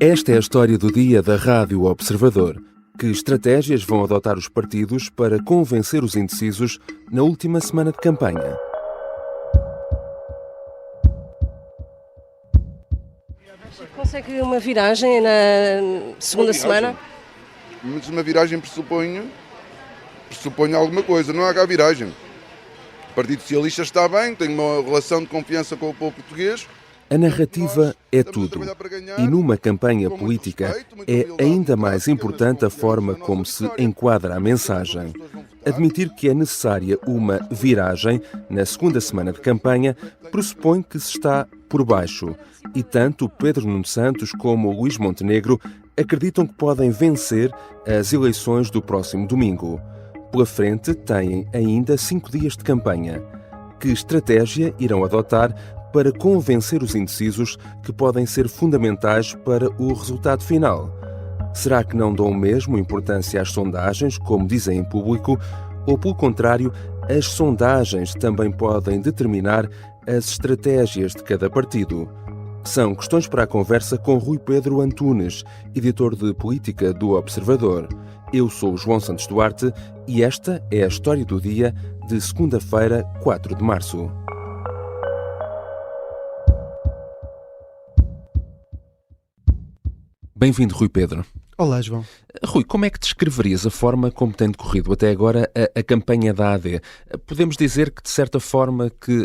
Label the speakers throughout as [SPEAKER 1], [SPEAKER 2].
[SPEAKER 1] Esta é a história do dia da Rádio Observador. Que estratégias vão adotar os partidos para convencer os indecisos na última semana de campanha?
[SPEAKER 2] Consegue uma viragem na segunda semana?
[SPEAKER 3] Mas uma viragem pressupõe alguma coisa, não há cá viragem. O Partido Socialista está bem, tem uma relação de confiança com o povo português.
[SPEAKER 1] A narrativa é tudo. E numa campanha política é ainda mais importante a forma como se enquadra a mensagem. Admitir que é necessária uma viragem na segunda semana de campanha pressupõe que se está por baixo. E tanto Pedro Nuno Santos como Luís Montenegro acreditam que podem vencer as eleições do próximo domingo. Pela frente têm ainda 5 dias de campanha. Que estratégia irão adotar para convencer os indecisos que podem ser fundamentais para o resultado final? Será que não dão mesmo importância às sondagens, como dizem em público, ou, pelo contrário, as sondagens também podem determinar as estratégias de cada partido? São questões para a conversa com Rui Pedro Antunes, editor de política do Observador. Eu sou o João Santos Duarte e esta é a história do dia de segunda-feira, 4 de março. Bem-vindo, Rui Pedro.
[SPEAKER 4] Olá, João.
[SPEAKER 1] Rui, como é que descreverias a forma como tem decorrido até agora a campanha da AD? Podemos dizer que, de certa forma, que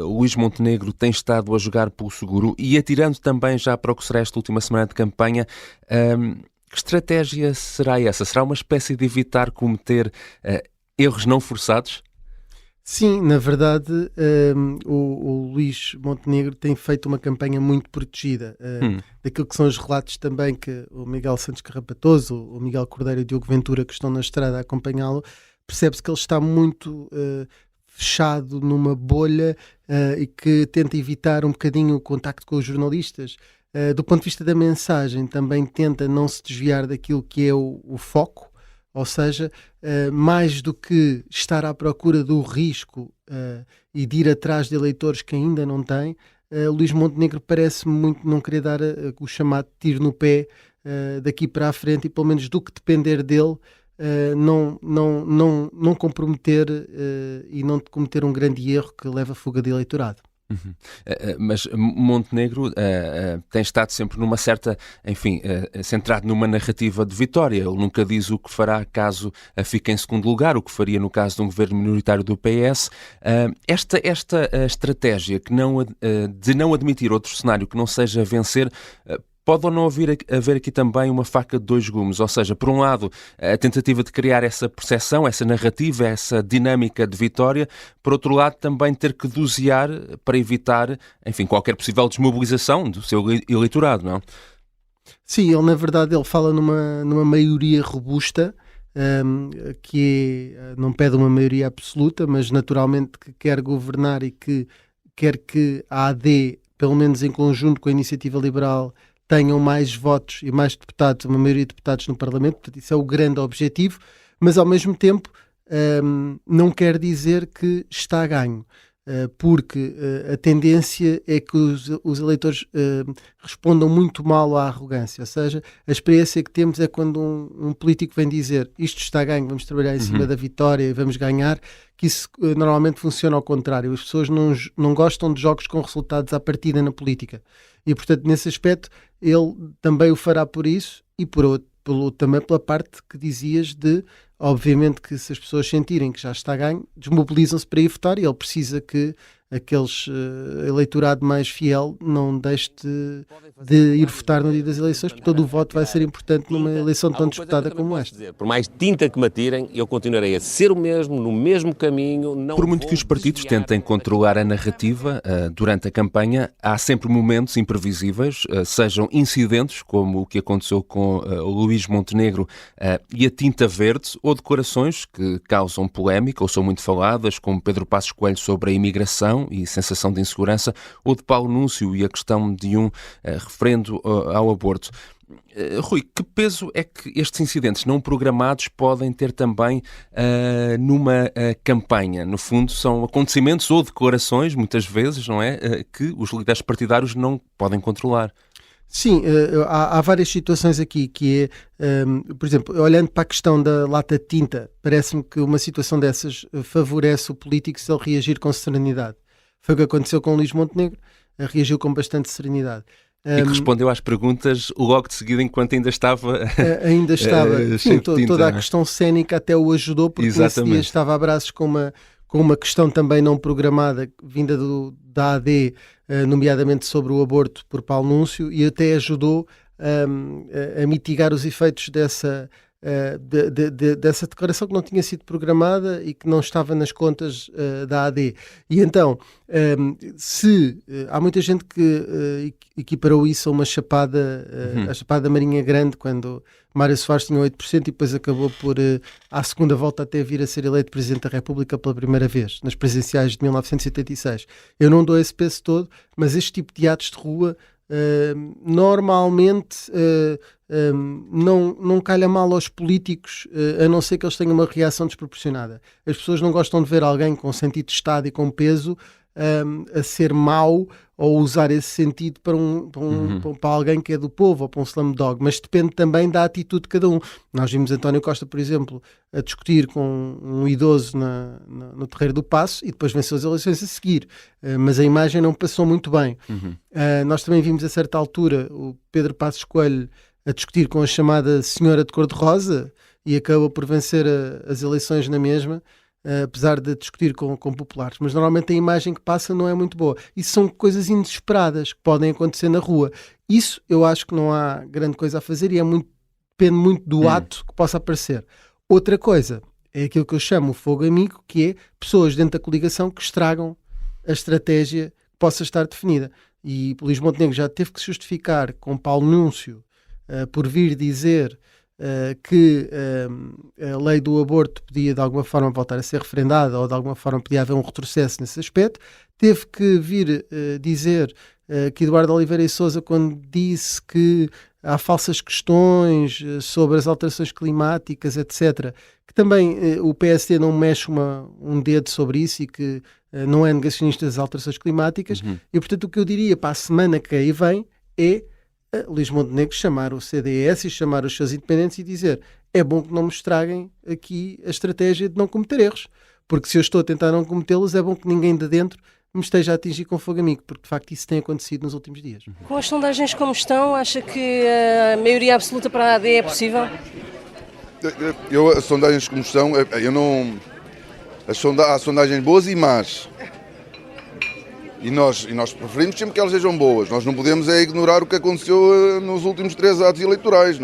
[SPEAKER 1] Luís Montenegro tem estado a jogar pelo seguro e atirando também já para o que será esta última semana de campanha. Que estratégia será essa? Será uma espécie de evitar cometer erros não forçados?
[SPEAKER 4] Sim, na verdade, o Luís Montenegro tem feito uma campanha muito protegida. Daquilo que são os relatos também que o Miguel Santos Carrapatoso, o Miguel Cordeiro e o Diogo Ventura, que estão na estrada a acompanhá-lo, percebe-se que ele está muito fechado numa bolha e que tenta evitar um bocadinho o contacto com os jornalistas. Do ponto de vista da mensagem, também tenta não se desviar daquilo que é o foco. Ou seja, mais do que estar à procura do risco e de ir atrás de eleitores que ainda não têm, Luís Montenegro parece muito não querer dar o chamado tiro no pé daqui para a frente e, pelo menos do que depender dele, não comprometer e não cometer um grande erro que leva à fuga de eleitorado.
[SPEAKER 1] Mas Montenegro tem estado sempre numa certa, centrado numa narrativa de vitória. Ele nunca diz o que fará caso fique em segundo lugar, o que faria no caso de um governo minoritário do PS. Esta estratégia de não admitir outro cenário que não seja vencer, pode ou não haver aqui também uma faca de dois gumes? Ou seja, por um lado, a tentativa de criar essa percepção, essa narrativa, essa dinâmica de vitória. Por outro lado, também ter que dosear para evitar, qualquer possível desmobilização do seu eleitorado, não?
[SPEAKER 4] Sim, ele na verdade fala numa maioria robusta, que não pede uma maioria absoluta, mas naturalmente que quer governar e que quer que a AD, pelo menos em conjunto com a Iniciativa Liberal, tenham mais votos e mais deputados, uma maioria de deputados no Parlamento. Portanto, isso é o grande objetivo, mas ao mesmo tempo não quer dizer que está a ganho, porque a tendência é que os eleitores respondam muito mal à arrogância. Ou seja, a experiência que temos é quando um político vem dizer isto está a ganho, vamos trabalhar em cima da vitória e vamos ganhar, que isso normalmente funciona ao contrário. As pessoas não gostam de jogos com resultados à partida na política. E, portanto, nesse aspecto, ele também o fará por isso e também pela parte que dizias de, obviamente, que se as pessoas sentirem que já está a ganho, desmobilizam-se para ir votar e ele precisa que aqueles eleitorado mais fiel não deixe de ir votar no dia das eleições, porque todo o voto vai ser importante numa eleição tão disputada como esta.
[SPEAKER 5] Por mais tinta que me atirem, eu continuarei a ser o mesmo, no mesmo caminho.
[SPEAKER 1] Por muito que os partidos tentem controlar a narrativa durante a campanha, há sempre momentos imprevisíveis, sejam incidentes, como o que aconteceu com o Luís Montenegro e a tinta verde, ou declarações que causam polémica ou são muito faladas, como Pedro Passos Coelho sobre a imigração e sensação de insegurança, ou de Paulo Núncio e a questão de um referendo ao aborto. Rui, que peso é que estes incidentes não programados podem ter também numa campanha? No fundo, são acontecimentos ou declarações, muitas vezes, não é? Que os líderes partidários não podem controlar.
[SPEAKER 4] Sim, há várias situações aqui que é, por exemplo, olhando para a questão da lata de tinta, parece-me que uma situação dessas favorece o político se ele reagir com serenidade. Foi o que aconteceu com o Luís Montenegro, reagiu com bastante serenidade.
[SPEAKER 1] E que respondeu às perguntas logo de seguida, enquanto ainda estava...
[SPEAKER 4] Ainda estava. Sim,
[SPEAKER 1] tinta,
[SPEAKER 4] toda a questão cénica até o ajudou, porque nesse dia estava a braços com uma questão também não programada, vinda da AD, nomeadamente sobre o aborto por Paulo Núncio, e até ajudou a mitigar os efeitos dessa declaração que não tinha sido programada e que não estava nas contas da AD. E então, há muita gente que equiparou isso a uma chapada, a chapada da Marinha Grande, quando Mário Soares tinha 8% e depois acabou por, à segunda volta, até vir a ser eleito Presidente da República pela primeira vez, nas presidenciais de 1976. Eu não dou esse peso todo, mas este tipo de atos de rua normalmente não calha mal aos políticos, a não ser que eles tenham uma reação desproporcionada. As pessoas não gostam de ver alguém com sentido de Estado e com peso a ser mau ou usar esse sentido para alguém que é do povo ou para um slumdog, mas depende também da atitude de cada um. Nós vimos António Costa, por exemplo, a discutir com um idoso no Terreiro do Paço e depois venceu as eleições a seguir, mas a imagem não passou muito bem. Nós também vimos a certa altura o Pedro Passos Coelho a discutir com a chamada Senhora de Cor-de-Rosa e acaba por vencer as eleições na mesma, apesar de discutir com populares. Mas normalmente a imagem que passa não é muito boa. Isso são coisas inesperadas que podem acontecer na rua. Isso eu acho que não há grande coisa a fazer e depende muito do ato que possa aparecer. Outra coisa é aquilo que eu chamo o fogo amigo, que é pessoas dentro da coligação que estragam a estratégia que possa estar definida. E Luís Montenegro já teve que se justificar com Paulo Núncio por vir dizer que a lei do aborto podia de alguma forma voltar a ser referendada ou de alguma forma podia haver um retrocesso nesse aspecto. Teve que vir dizer que Eduardo Oliveira e Sousa, quando disse que há falsas questões sobre as alterações climáticas, etc., que também o PSD não mexe um dedo sobre isso e que não é negacionista das alterações climáticas. E, portanto, o que eu diria para a semana que aí vem é Luís Montenegro chamar o CDS e chamar os seus independentes e dizer: é bom que não me estraguem aqui a estratégia de não cometer erros, porque se eu estou a tentar não cometê-los, é bom que ninguém de dentro me esteja a atingir com fogo amigo, porque de facto isso tem acontecido nos últimos dias.
[SPEAKER 2] Com as sondagens como estão, acha que a maioria absoluta para a AD é possível?
[SPEAKER 3] As sondagens como estão, há sondagens boas e más. E nós preferimos sempre que elas sejam boas. Nós não podemos ignorar o que aconteceu nos últimos 3 atos eleitorais.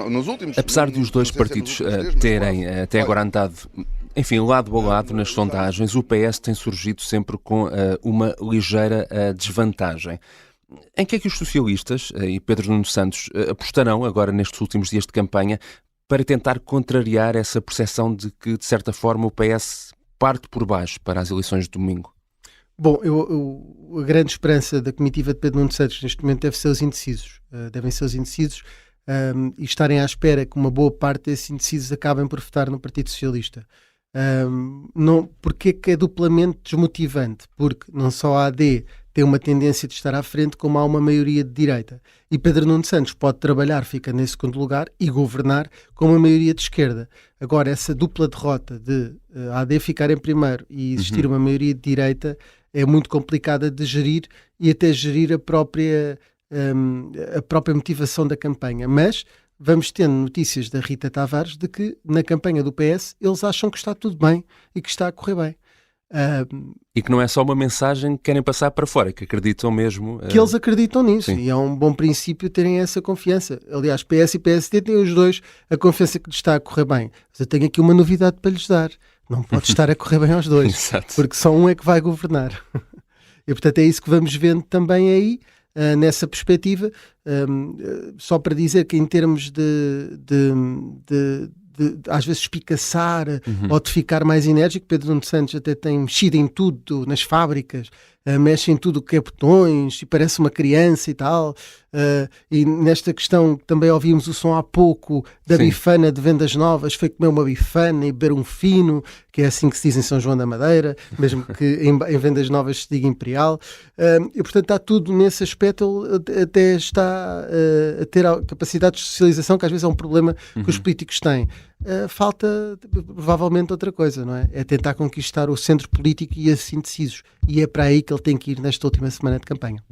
[SPEAKER 1] Apesar de os dois partidos terem até agora andado, enfim, lado a lado nas sondagens, o PS tem surgido sempre com uma ligeira desvantagem. Em que é que os socialistas e Pedro Nuno Santos apostarão agora nestes últimos dias de campanha para tentar contrariar essa percepção de que, de certa forma, o PS parte por baixo para as eleições de domingo?
[SPEAKER 4] Bom, a grande esperança da comitiva de Pedro Nuno Santos neste momento deve ser os indecisos. Devem ser os indecisos e estarem à espera que uma boa parte desses indecisos acabem por votar no Partido Socialista. Porque é duplamente desmotivante? Porque não só a AD tem uma tendência de estar à frente, como há uma maioria de direita. E Pedro Nuno Santos pode trabalhar, fica nesse segundo lugar, e governar com uma maioria de esquerda. Agora, essa dupla derrota de a AD ficar em primeiro e existir uma maioria de direita é muito complicada de gerir e até gerir a própria motivação da campanha. Mas vamos tendo notícias da Rita Tavares de que na campanha do PS eles acham que está tudo bem e que está a correr bem.
[SPEAKER 1] E que não é só uma mensagem que querem passar para fora, que acreditam mesmo.
[SPEAKER 4] Que eles acreditam nisso.
[SPEAKER 1] Sim.
[SPEAKER 4] E é um bom princípio terem essa confiança. Aliás, PS e PSD têm os dois a confiança que lhes está a correr bem. Mas eu tenho aqui uma novidade para lhes dar. Não pode estar a correr bem aos dois.
[SPEAKER 1] Exato.
[SPEAKER 4] Porque só um é que vai governar. E portanto é isso que vamos vendo também aí, nessa perspectiva. Só para dizer que em termos de às vezes espicaçar ou de ficar mais enérgico, Pedro Nuno Santos até tem mexido em tudo, nas fábricas, mexe em tudo o que é botões e parece uma criança e tal. E nesta questão também ouvimos o som há pouco da
[SPEAKER 1] Sim.
[SPEAKER 4] bifana de Vendas Novas, foi comer uma bifana e beber um fino, que é assim que se diz em São João da Madeira, mesmo que em Vendas Novas se diga Imperial. E portanto está tudo nesse aspecto, ele até está a ter a capacidade de socialização, que às vezes é um problema que os políticos têm. Falta provavelmente outra coisa, não é? É tentar conquistar o centro político e assim indecisos. E é para aí que ele tem que ir nesta última semana de campanha.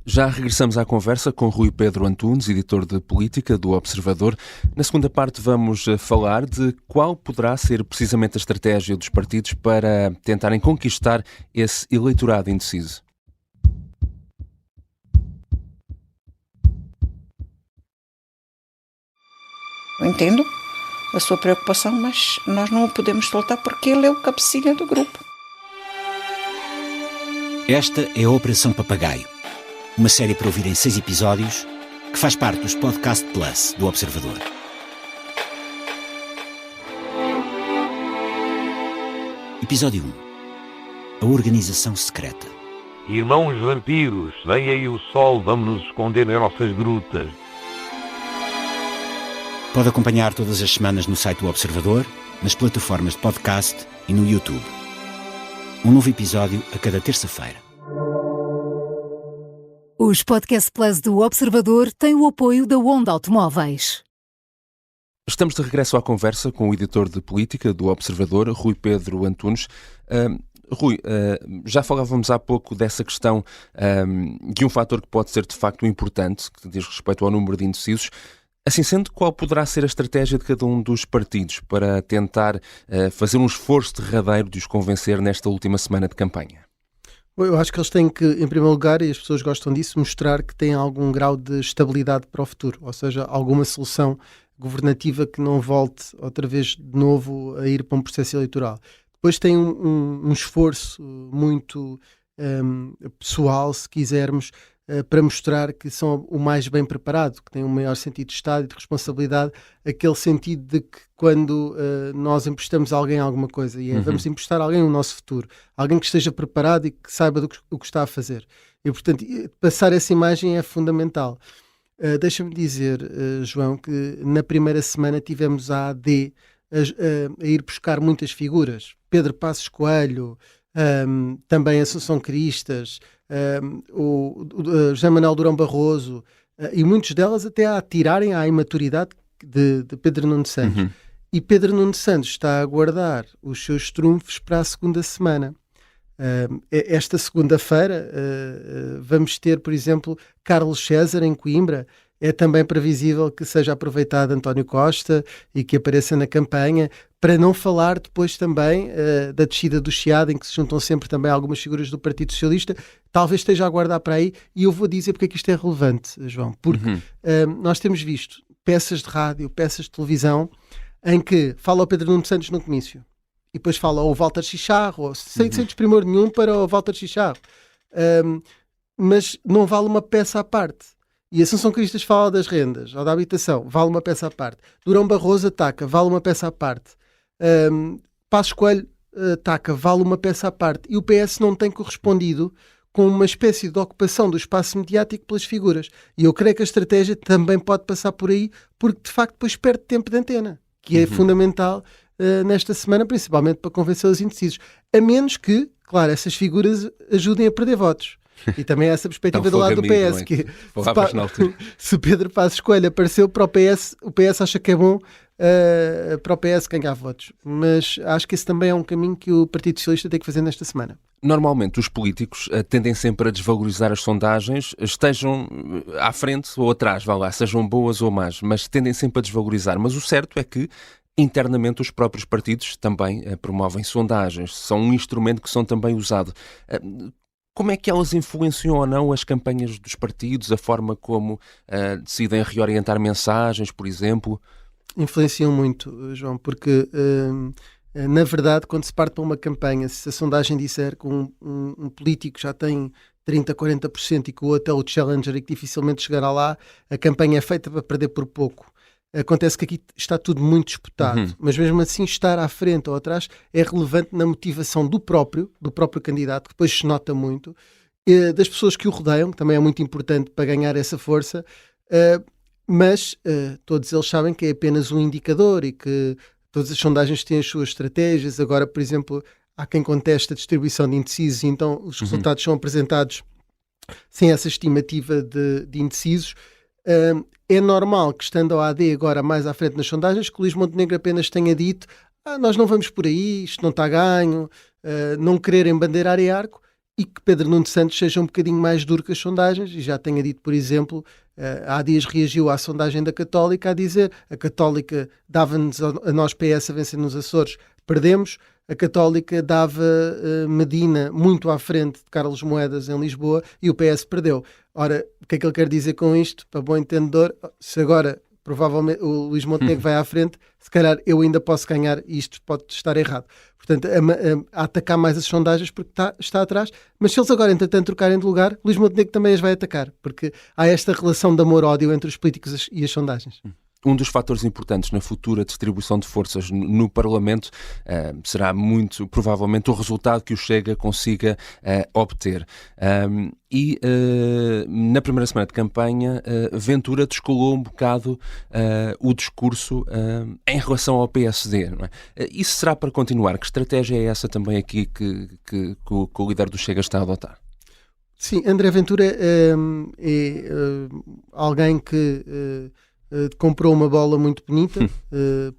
[SPEAKER 1] Já regressamos à conversa com Rui Pedro Antunes, editor de política do Observador. Na segunda parte vamos falar de qual poderá ser precisamente a estratégia dos partidos para tentarem conquistar esse eleitorado indeciso.
[SPEAKER 6] Eu entendo a sua preocupação, mas nós não o podemos soltar porque ele é o cabecilha do grupo.
[SPEAKER 7] Esta é a Operação Papagaio, uma série para ouvir em 6 episódios que faz parte dos Podcast Plus do Observador. Episódio 1. A Organização Secreta.
[SPEAKER 8] Irmãos vampiros, vem aí o sol, vamos nos esconder nas nossas grutas.
[SPEAKER 7] Pode acompanhar todas as semanas no site do Observador, nas plataformas de podcast e no YouTube. Um novo episódio a cada terça-feira.
[SPEAKER 9] Os Podcast Plus do Observador têm o apoio da Onda Automóveis.
[SPEAKER 1] Estamos de regresso à conversa com o editor de política do Observador, Rui Pedro Antunes. Rui, já falávamos há pouco dessa questão de um fator que pode ser de facto importante, que diz respeito ao número de indecisos. Assim sendo, qual poderá ser a estratégia de cada um dos partidos para tentar fazer um esforço derradeiro de os convencer nesta última semana de campanha?
[SPEAKER 4] Eu acho que eles têm que, em primeiro lugar, e as pessoas gostam disso, mostrar que têm algum grau de estabilidade para o futuro, ou seja, alguma solução governativa que não volte outra vez de novo a ir para um processo eleitoral. Depois tem um esforço muito pessoal, se quisermos, para mostrar que são o mais bem preparado, que têm um maior sentido de Estado e de responsabilidade, aquele sentido de que quando nós emprestamos a alguém alguma coisa, e vamos emprestar a alguém o nosso futuro, alguém que esteja preparado e que saiba o que está a fazer. E, portanto, passar essa imagem é fundamental. Deixa-me dizer, João, que na primeira semana tivemos a AD a ir buscar muitas figuras. Pedro Passos Coelho, também Assunção Cristas, o José Manuel Durão Barroso, e muitas delas até a atirarem à imaturidade de Pedro Nuno Santos. E Pedro Nuno Santos está a guardar os seus trunfos para a segunda semana. Esta segunda-feira vamos ter, por exemplo, Carlos César em Coimbra. É também previsível que seja aproveitado António Costa e que apareça na campanha, para não falar depois também da descida do Chiado, em que se juntam sempre também algumas figuras do Partido Socialista. Talvez esteja a aguardar para aí, e eu vou dizer porque é que isto é relevante, João, porque nós temos visto peças de rádio, peças de televisão, em que fala o Pedro Nuno Santos no comício, e depois fala o Walter Chicharro, sem desprimor nenhum para o Walter Chicharro, mas não vale uma peça à parte. E Assunção Cristas fala das rendas ou da habitação, vale uma peça à parte. Durão Barroso ataca, vale uma peça à parte. Passos Coelho ataca, vale uma peça à parte. E o PS não tem correspondido com uma espécie de ocupação do espaço mediático pelas figuras. E eu creio que a estratégia também pode passar por aí, porque de facto depois perde tempo de antena, que é fundamental nesta semana, principalmente para convencer os indecisos. A menos que, claro, essas figuras ajudem a perder votos. E também há essa perspectiva do lado do PS, é? Que se Pedro Passos Coelho apareceu para o PS acha que é bom para o PS ganhar votos. Mas acho que esse também é um caminho que o Partido Socialista tem que fazer nesta semana.
[SPEAKER 1] Normalmente os políticos tendem sempre a desvalorizar as sondagens, estejam à frente ou atrás, vá lá, sejam boas ou más, mas tendem sempre a desvalorizar. Mas o certo é que internamente os próprios partidos também promovem sondagens, são um instrumento que são também usado. Como é que elas influenciam ou não as campanhas dos partidos, a forma como decidem reorientar mensagens, por exemplo?
[SPEAKER 4] Influenciam muito, João, porque na verdade, quando se parte para uma campanha, se a sondagem disser que um político já tem 30%, 40% e que o outro é o challenger e que dificilmente chegará lá, a campanha é feita para perder por pouco. Acontece que aqui está tudo muito disputado, mas mesmo assim estar à frente ou atrás é relevante na motivação do próprio candidato, que depois se nota muito, das pessoas que o rodeiam, que também é muito importante para ganhar essa força, mas todos eles sabem que é apenas um indicador e que todas as sondagens têm as suas estratégias. Agora, por exemplo, há quem conteste a distribuição de indecisos, então os resultados são apresentados sem essa estimativa de indecisos. É normal que, estando a AD agora mais à frente nas sondagens, que o Luís Montenegro apenas tenha dito nós não vamos por aí, isto não está ganho, não querer embandeirar e arco, e que Pedro Nuno Santos seja um bocadinho mais duro que as sondagens, e já tenha dito, por exemplo, há dias reagiu à sondagem da Católica a dizer a Católica dava-nos a nós PS a vencer nos Açores, perdemos. A Católica dava Medina muito à frente de Carlos Moedas em Lisboa e o PS perdeu. Ora, o que é que ele quer dizer com isto? Para bom entendedor, se agora provavelmente o Luís Montenegro vai à frente, se calhar eu ainda posso ganhar e isto pode estar errado. Portanto, a atacar mais as sondagens porque está atrás, mas se eles agora entretanto trocarem de lugar, Luís Montenegro também as vai atacar, porque há esta relação de amor-ódio entre os políticos e as sondagens.
[SPEAKER 1] Um dos fatores importantes na futura distribuição de forças no Parlamento será muito provavelmente o resultado que o Chega consiga obter. Na primeira semana de campanha, Ventura descolou um bocado o discurso em relação ao PSD. Não é? Isso será para continuar? Que estratégia é essa também aqui que o líder do Chega está a adotar?
[SPEAKER 4] Sim, André Ventura é alguém que comprou uma bola muito bonita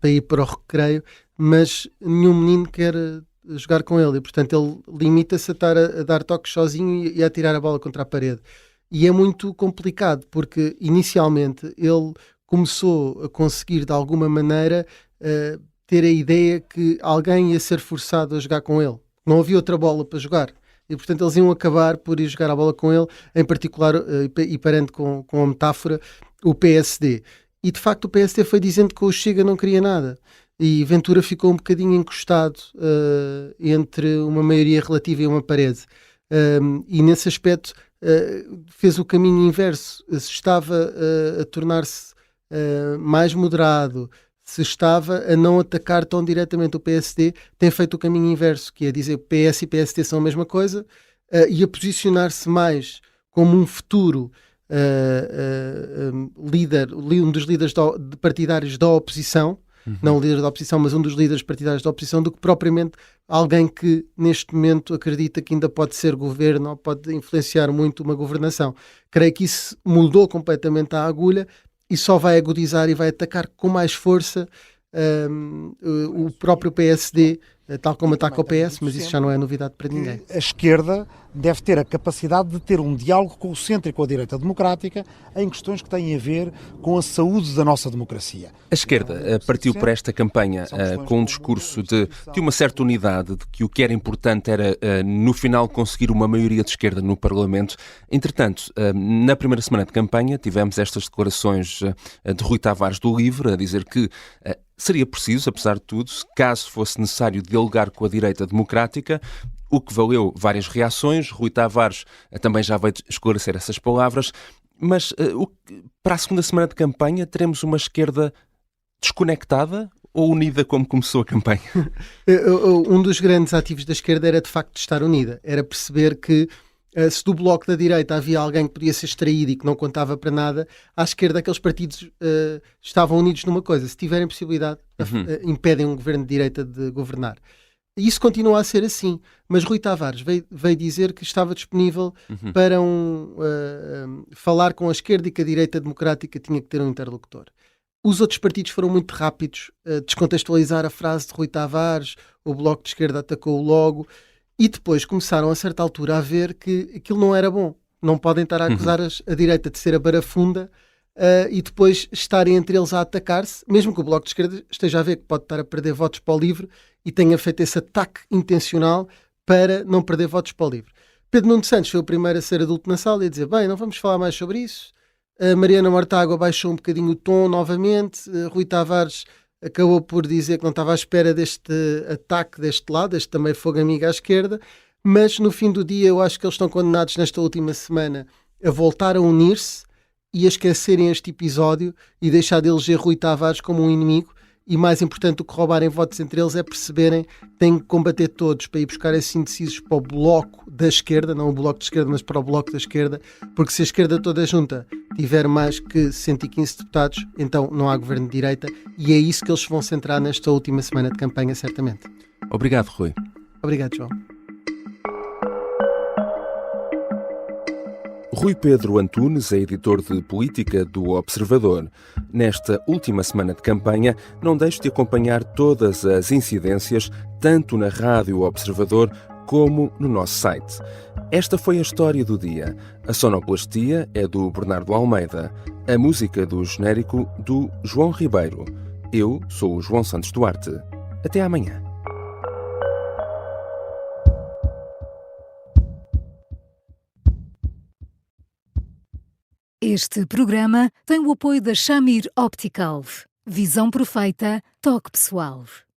[SPEAKER 4] para ir para o recreio, mas nenhum menino quer jogar com ele e, portanto, ele limita-se a estar a dar toques sozinho e a tirar a bola contra a parede. E é muito complicado, porque inicialmente ele começou a conseguir, de alguma maneira, ter a ideia que alguém ia ser forçado a jogar com ele. Não havia outra bola para jogar. E, portanto, eles iam acabar por ir jogar a bola com ele, em particular, e parando com a metáfora, o PSD. E, de facto, o PSD foi dizendo que o Chega não queria nada. E Ventura ficou um bocadinho encostado entre uma maioria relativa e uma parede. E, nesse aspecto, fez o caminho inverso. Se estava a tornar-se mais moderado, se estava a não atacar tão diretamente o PSD, tem feito o caminho inverso, que é dizer que PS e PSD são a mesma coisa, e a posicionar-se mais como um futuro líder, um dos líderes partidários da oposição, não o líder da oposição, mas um dos líderes partidários da oposição, do que propriamente alguém que neste momento acredita que ainda pode ser governo ou pode influenciar muito uma governação. Creio que isso mudou completamente a agulha e só vai agudizar e vai atacar com mais força o próprio PSD, tal como ataca o PS, mas isso já não é novidade para ninguém.
[SPEAKER 10] A esquerda deve ter a capacidade de ter um diálogo com o centro e com a direita democrática em questões que têm a ver com a saúde da nossa democracia.
[SPEAKER 1] A esquerda partiu para esta campanha com um discurso de uma certa unidade, de que o que era importante era, no final, conseguir uma maioria de esquerda no Parlamento. Entretanto, na primeira semana de campanha, tivemos estas declarações de Rui Tavares do LIVRE, a dizer que seria preciso, apesar de tudo, caso fosse necessário dialogar com a direita democrática, o que valeu várias reações. Rui Tavares também já veio esclarecer essas palavras, mas para a segunda semana de campanha teremos uma esquerda desconectada ou unida como começou a campanha?
[SPEAKER 4] Um dos grandes ativos da esquerda era de facto estar unida, era perceber que se do bloco da direita havia alguém que podia ser extraído e que não contava para nada, à esquerda aqueles partidos estavam unidos numa coisa: se tiverem possibilidade, impedem um governo de direita de governar. E isso continua a ser assim, mas Rui Tavares veio dizer que estava disponível para falar com a esquerda e que a direita democrática tinha que ter um interlocutor. Os outros partidos foram muito rápidos a descontextualizar a frase de Rui Tavares, o Bloco de Esquerda atacou logo, e depois começaram a certa altura a ver que aquilo não era bom. Não podem estar a acusar a direita de ser a barafunda e depois estarem entre eles a atacar-se, mesmo que o Bloco de Esquerda esteja a ver que pode estar a perder votos para o LIVRE e tenha feito esse ataque intencional para não perder votos para o LIVRE. Pedro Nuno Santos foi o primeiro a ser adulto na sala e a dizer: bem, não vamos falar mais sobre isso. A Mariana Mortágua baixou um bocadinho o tom novamente. Rui Tavares acabou por dizer que não estava à espera deste ataque deste lado, deste também fogo amigo à esquerda, mas no fim do dia eu acho que eles estão condenados nesta última semana a voltar a unir-se e a esquecerem este episódio e deixar de eleger Rui Tavares como um inimigo. E mais importante do que roubarem votos entre eles é perceberem que têm que combater todos para ir buscar esses indecisos para o bloco da esquerda, não o bloco de esquerda, mas para o bloco da esquerda, porque se a esquerda toda junta tiver mais que 115 deputados, então não há governo de direita, e é isso que eles vão centrar nesta última semana de campanha, certamente.
[SPEAKER 1] Obrigado, Rui.
[SPEAKER 4] Obrigado, João.
[SPEAKER 1] Rui Pedro Antunes é editor de política do Observador. Nesta última semana de campanha, não deixe de acompanhar todas as incidências, tanto na Rádio Observador como no nosso site. Esta foi a história do dia. A sonoplastia é do Bernardo Almeida. A música do genérico do João Ribeiro. Eu sou o João Santos Duarte. Até amanhã.
[SPEAKER 9] Este programa tem o apoio da Shamir Optical. Visão perfeita, toque pessoal.